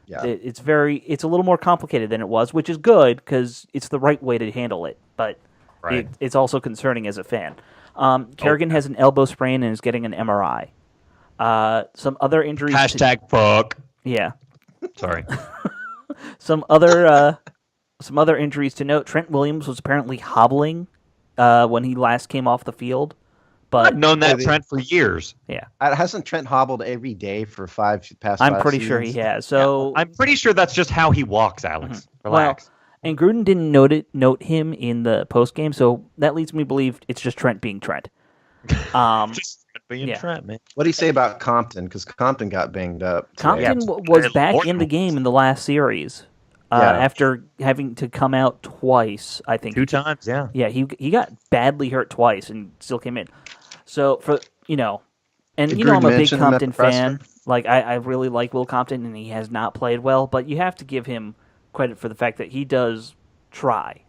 Yeah. It's a little more complicated than it was, which is good because it's the right way to handle it. But it's also concerning as a fan. Kerrigan has an elbow sprain and is getting an MRI. Some other injuries. #fuck. Yeah. Sorry. Some other injuries to note. Trent Williams was apparently hobbling when he last came off the field. But I've known that Trent for years. Yeah. Hasn't Trent hobbled every day for past 5 I'm pretty seasons? sure he has. So I'm pretty sure that's just how he walks, Alex. Relax. And Gruden didn't note him in the post game, so that leads me to believe it's just Trent being Trent. Just being yeah. Trent, man. What do you say about Compton? Because Compton got banged up today. Compton was back in the game in the last series after having to come out twice, I think. 2 times, yeah. Yeah, he got badly hurt twice and still came in. So, I'm a big Compton fan. Like, I really like Will Compton, and he has not played well, but you have to give him credit for the fact that he does try.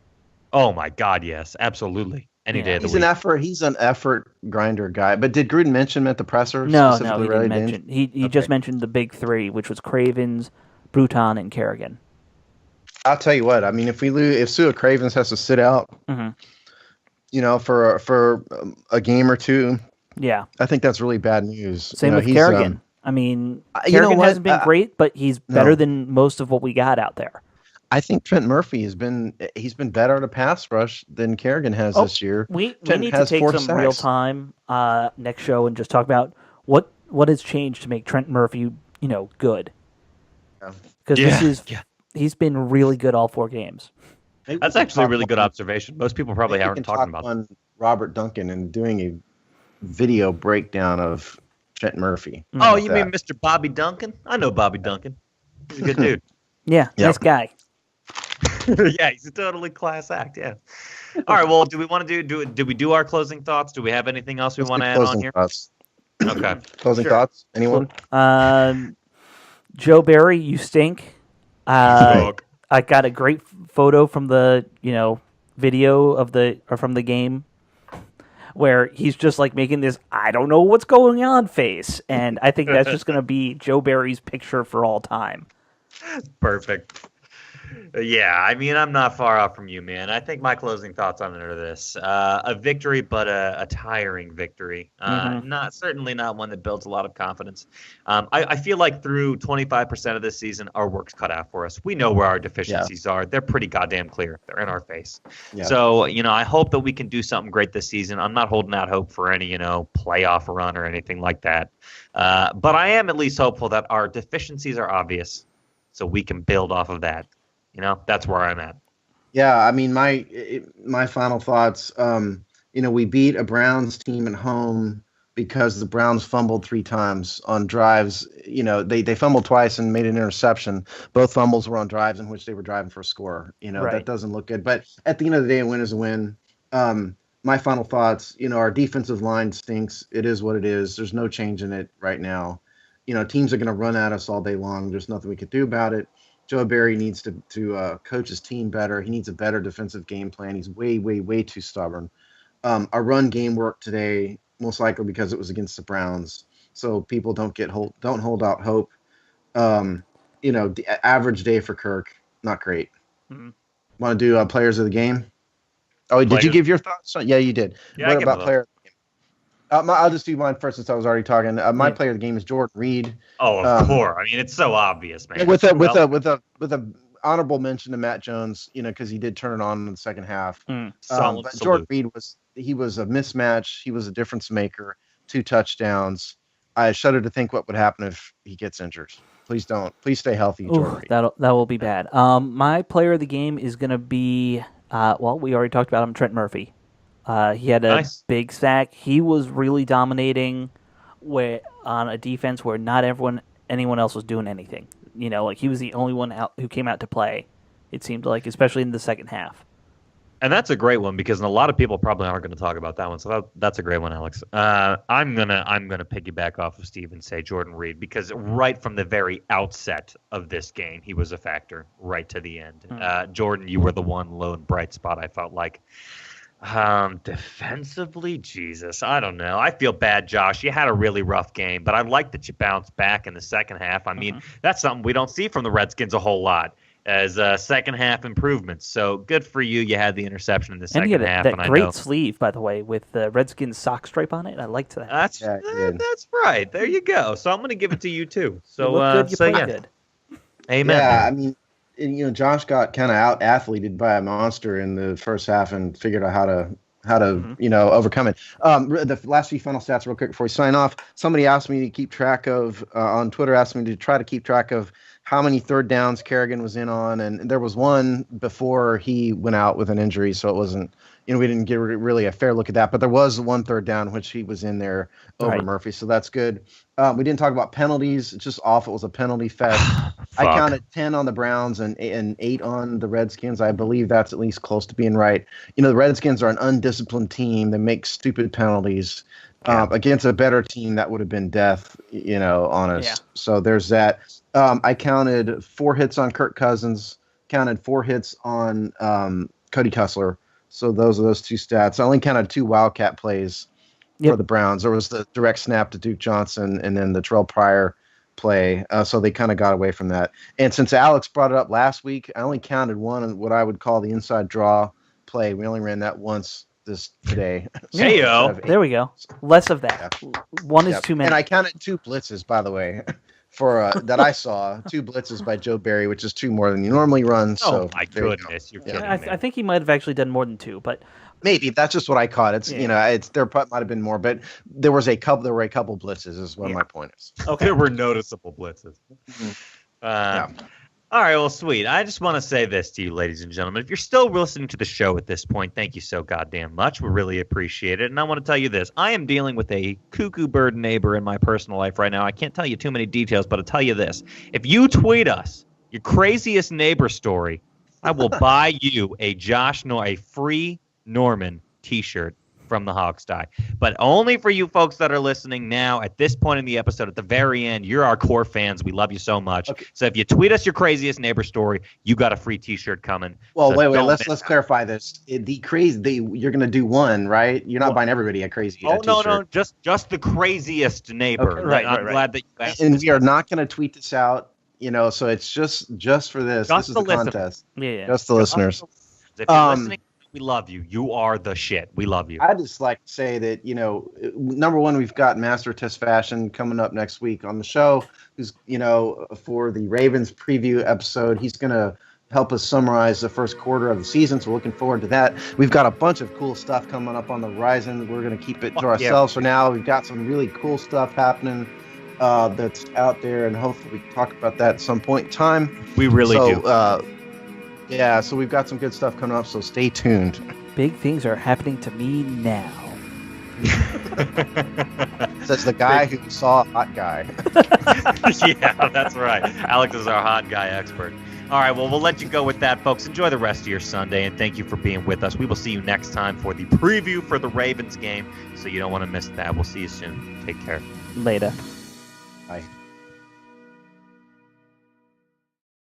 Oh, my God, yes. Absolutely. Any day of the week. He's an effort grinder guy. But did Gruden mention him at the presser? No, he didn't mention. He just mentioned the big 3, which was Cravens, Bruton, and Kerrigan. I'll tell you what. I mean, if Sua Cravens has to sit out, for a game or 2, yeah, I think that's really bad news. Same with Kerrigan. I mean, Kerrigan hasn't been great, but he's better than most of what we got out there. I think Trent Murphy he's been better at a pass rush than Kerrigan has this year. We need to take some real time next show and just talk about what has changed to make Trent Murphy good. Because he's been really good all 4 games. That's actually a really good observation. Most people probably aren't talking about on Robert Duncan and doing a video breakdown of Trent Murphy. Oh, you mean Mr. Bobby Duncan? I know Bobby Duncan. He's a good dude. Yeah, nice guy. Yeah, he's a totally class act. Yeah. All right. Well, do we want to do we do our closing thoughts? Do we have anything else we want to add on here? Thoughts. Okay. Closing thoughts. Anyone? Joe Barry, you stink. I got a great photo from the video from the game where he's just like making this I don't know what's going on face, and I think that's just going to be Joe Barry's picture for all time. Perfect. Yeah, I mean, I'm not far off from you, man. I think my closing thoughts on it are this: a victory, but a tiring victory. Certainly not one that builds a lot of confidence. I feel like through 25% of this season, our work's cut out for us. We know where our deficiencies are. They're pretty goddamn clear. They're in our face. Yeah. So, I hope that we can do something great this season. I'm not holding out hope for any, playoff run or anything like that. But I am at least hopeful that our deficiencies are obvious, so we can build off of that. That's where I'm at. Yeah, I mean, my final thoughts. We beat a Browns team at home because the Browns fumbled 3 times on drives. They fumbled twice and made an interception. Both fumbles were on drives in which they were driving for a score. That doesn't look good. But at the end of the day, a win is a win. My final thoughts. Our defensive line stinks. It is what it is. There's no change in it right now. Teams are going to run at us all day long. There's nothing we could do about it. Joe Barry needs to coach his team better. He needs a better defensive game plan. He's way, way, way too stubborn. Our run game worked today, most likely because it was against the Browns. So people don't hold out hope. The average day for Kirk, not great. Mm-hmm. Want to do players of the game? Oh, did you give your thoughts? Yeah, you did. Yeah, what about player? I'll just do mine first since I was already talking. My player of the game is Jordan Reed. Oh, of course. I mean, it's so obvious, man. With a honorable mention to Matt Jones, because he did turn it on in the second half. But Jordan Reed was a mismatch. He was a difference maker. 2 touchdowns. I shudder to think what would happen if he gets injured. Please don't. Please stay healthy, Jordan Reed. That will be bad. My player of the game is going to be. We already talked about him, Trent Murphy. He had a big sack. He was really dominating on a defense where not anyone else was doing anything. He was the only one out who came out to play, it seemed like, especially in the second half. And that's a great one because a lot of people probably aren't going to talk about that one. So that's a great one, Alex. I'm gonna piggyback off of Steve and say Jordan Reed because right from the very outset of this game, he was a factor right to the end. Jordan, you were the one lone bright spot, I felt like. Defensively, Jesus, I don't know. I feel bad, Josh. You had a really rough game, but I like that you bounced back in the second half. I mean, that's something we don't see from the Redskins a whole lot as second half improvements. So good for you. You had the interception in the second half. And that great sleeve, by the way, with the Redskins sock stripe on it. I liked that. That's right. There you go. So I'm going to give it to you too. So you look good, you play good. Amen. Yeah, I mean, Josh got kind of out athleted by a monster in the first half and figured out how to overcome it. The last few final stats real quick before we sign off. Somebody asked me to keep track of on Twitter. Asked me to try to keep track of how many third downs Kerrigan was in on, and there was one before he went out with an injury, so it wasn't, we didn't get really a fair look at that, but there was one third down which he was in there over Murphy, so that's good. We didn't talk about penalties. It's just off. It was a penalty fest. I counted 10 on the Browns and 8 on the Redskins. I believe that's at least close to being right. The Redskins are an undisciplined team. They make stupid penalties. Against a better team, that would have been death, on us. Yeah. So there's that. I counted 4 hits on Kirk Cousins, counted 4 hits on Cody Kessler. So those are those 2 stats. I only counted 2 Wildcat plays for the Browns. There was the direct snap to Duke Johnson and then the Terrell Pryor play. So they kind of got away from that. And since Alex brought it up last week, I only counted one, what I would call the inside draw play. We only ran that once today. Hey, yo. There we go. Less of that. Yeah. One is too many. And I counted 2 blitzes, by the way, for that I saw. 2 blitzes by Joe Barry, which is 2 more than you normally run. So my goodness, you're kidding me. I think he might have actually done more than 2, but maybe that's just what I caught. It's there might have been more, but there were a couple blitzes. Is what my point is. Okay, there were noticeable blitzes. Mm-hmm. All right, well, sweet. I just want to say this to you, ladies and gentlemen. If you're still listening to the show at this point, thank you so goddamn much. We really appreciate it. And I want to tell you this. I am dealing with a cuckoo bird neighbor in my personal life right now. I can't tell you too many details, but I'll tell you this. If you tweet us your craziest neighbor story, I will buy you a free Norman t-shirt from the Hogsty. But only for you folks that are listening now at this point in the episode, at the very end. You're our core fans. We love you so much. Okay. So if you tweet us your craziest neighbor story, you got a free t-shirt coming. Well, so wait. Let's clarify this. You're going to do one, right? You're not buying everybody a crazy t-shirt. No. Just the craziest neighbor. Okay, right. I'm glad that you asked. And we are not going to tweet this out, so it's just for this. This is the contest. Yeah. Just the listeners. If you're listening, we love you. You are the shit. We love you. I'd just like to say that, number one, we've got Master Test Fashion coming up next week on the show, who's, for the Ravens preview episode. He's going to help us summarize the first quarter of the season, so looking forward to that. We've got a bunch of cool stuff coming up on the horizon. We're going to keep it to ourselves for now. We've got some really cool stuff happening that's out there, and hopefully we can talk about that at some point in time. We really do. So we've got some good stuff coming up, so stay tuned. Big things are happening to me now. Says the guy who saw a hot guy. Yeah, that's right. Alex is our hot guy expert. All right, well, we'll let you go with that, folks. Enjoy the rest of your Sunday, and thank you for being with us. We will see you next time for the preview for the Ravens game, so you don't want to miss that. We'll see you soon. Take care. Later. Bye.